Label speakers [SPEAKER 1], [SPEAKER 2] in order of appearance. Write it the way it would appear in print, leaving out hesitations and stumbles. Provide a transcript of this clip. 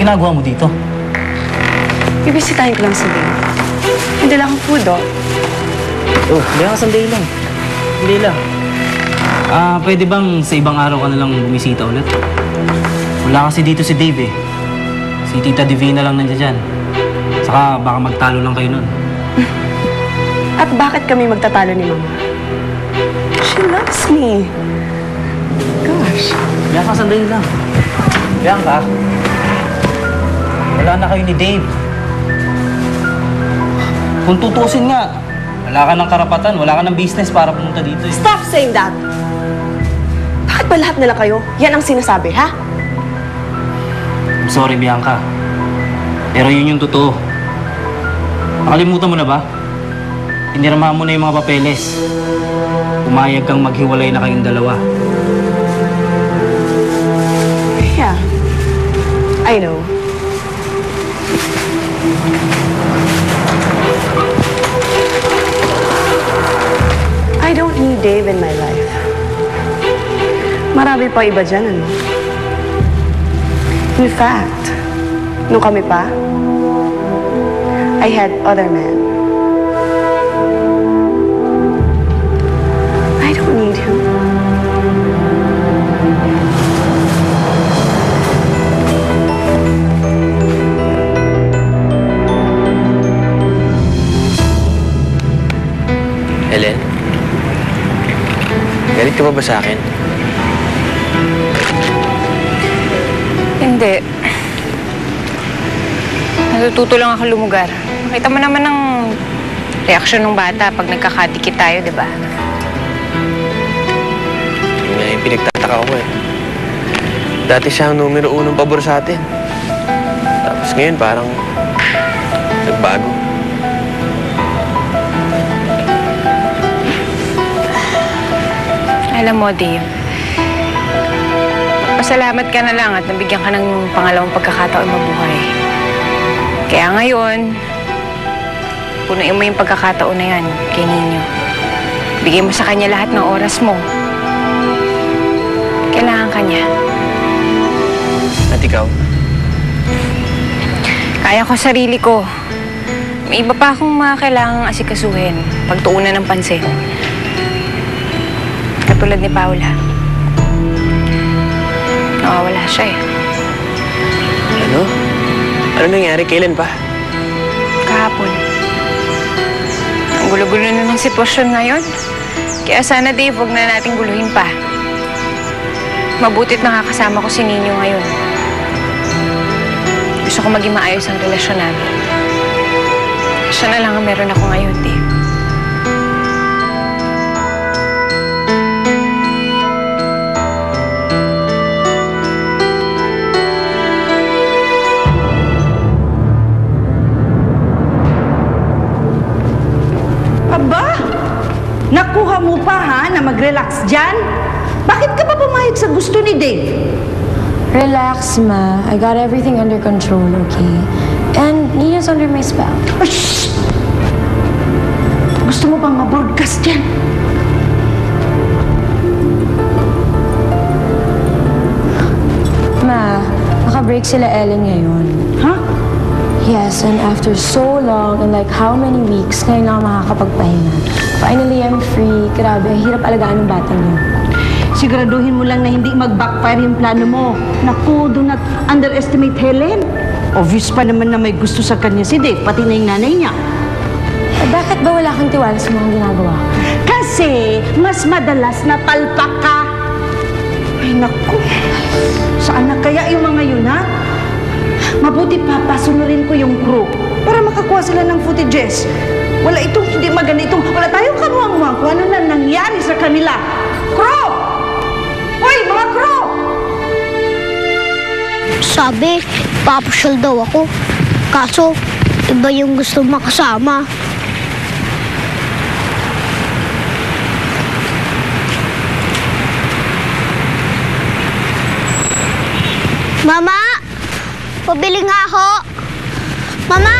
[SPEAKER 1] ginagawa mo dito?
[SPEAKER 2] Bibisitahin ko lang si Dave. May dala akong food, oh.
[SPEAKER 1] Oh, kaya ka sandali lang. Hindi lang. Pwede bang sa ibang araw ka na lang bumisita ulit? Wala kasi dito si Dave eh. Si Tita Divina lang nandiyan dyan. Saka baka magtalo lang kayo nun.
[SPEAKER 2] At bakit kami magtatalo ni Mama? She loves me. Gosh.
[SPEAKER 1] Kaya ka sandali lang. Kaya ka. Wala na kayo ni Dave. Kung tutusin nga, wala ka ng karapatan, wala ka ng business para pumunta dito eh.
[SPEAKER 2] Stop saying that! Bakit ba lahat nila kayo? Yan ang sinasabi, ha?
[SPEAKER 1] I'm sorry, Bianca. Pero yun yung totoo. Nakalimutan mo na ba? Pinirmahan mo na yung mga papeles. Umayag kang maghiwalay na kayong dalawa.
[SPEAKER 2] Yeah. I know. I don't need Dave in my life. Marami pa iba dyan, ano? In fact, nung kami pa, I had other men. I don't need him.
[SPEAKER 3] Helen? Galit ka ba sa akin?
[SPEAKER 4] Hindi. Natututo lang ako lumugar. Nakita mo naman ang reaksyon ng bata pag nagkakadikit tayo, di ba?
[SPEAKER 3] Yun nga yung pinagtataka ko eh. Dati siya ang numero unong pabor sa atin. Tapos ngayon parang nagbago.
[SPEAKER 4] Alam mo, Dave, pasalamat ka na lang at nabigyan ka ng pangalawang pagkakataon mabuhay. Kaya ngayon, punuin mo yung pagkakataon na yan kay Ninyo. Bigay mo sa kanya lahat ng oras mo. Kailangan ka niya.
[SPEAKER 3] At ikaw?
[SPEAKER 4] Kaya ko sarili ko. May iba pa akong mga kailangang asikasuhin, pagtuunan ng pansin. Katulad ni Paula. Nawawala siya eh.
[SPEAKER 3] Ano? Ano nangyari? Kailan pa?
[SPEAKER 4] Kahapon. Ang gulo-gulo na ng sitwasyon ngayon. Kaya sana, Dave, huwag na nating guluhin pa. Mabutit nakakasama ko si Ninyo ngayon. Gusto ko maging maayos ang relasyon namin. Siya na lang ang meron ako ngayon, Dave.
[SPEAKER 5] Aba! Nakuha mo pa ha na mag-relax dyan? Bakit ka pa pumayag sa gusto ni Dave?
[SPEAKER 6] Relax, Ma. I got everything under control, okay? And Nina's under my spell.
[SPEAKER 5] Oh, shh! Gusto mo bang ma-broadcast yan?
[SPEAKER 6] Ma, naka-break sila Ellen ngayon.
[SPEAKER 5] Ha?
[SPEAKER 6] Yes, and after so long, and like how many weeks, ngayon lang ako makakapagpahinga. Finally, I'm free. Grabe, hirap alagaan ng batang yun.
[SPEAKER 5] Siguraduhin mo lang na hindi mag-backfire yung plano mo. Naku, do not underestimate Helen. Obvious pa naman na may gusto sa kanya si Dave, pati na yung nanay niya.
[SPEAKER 6] Eh, bakit ba wala kang tiwala sa mga ginagawa ko?
[SPEAKER 5] Kasi mas madalas na palpak ka. Ay, naku. Saan na kaya yung mga yun, ha? Mabuti pa, pasunurin ko yung crew para makakuha sila ng footages. Wala itong hindi maganda wala tayong kamuang-muang kung ano na nangyari sa kanila. Crew! Hoy, mga crew!
[SPEAKER 7] Sabi, papasyal daw ako. Kaso, iba yung gusto makasama. Mama! Pabili nga ako! Mama!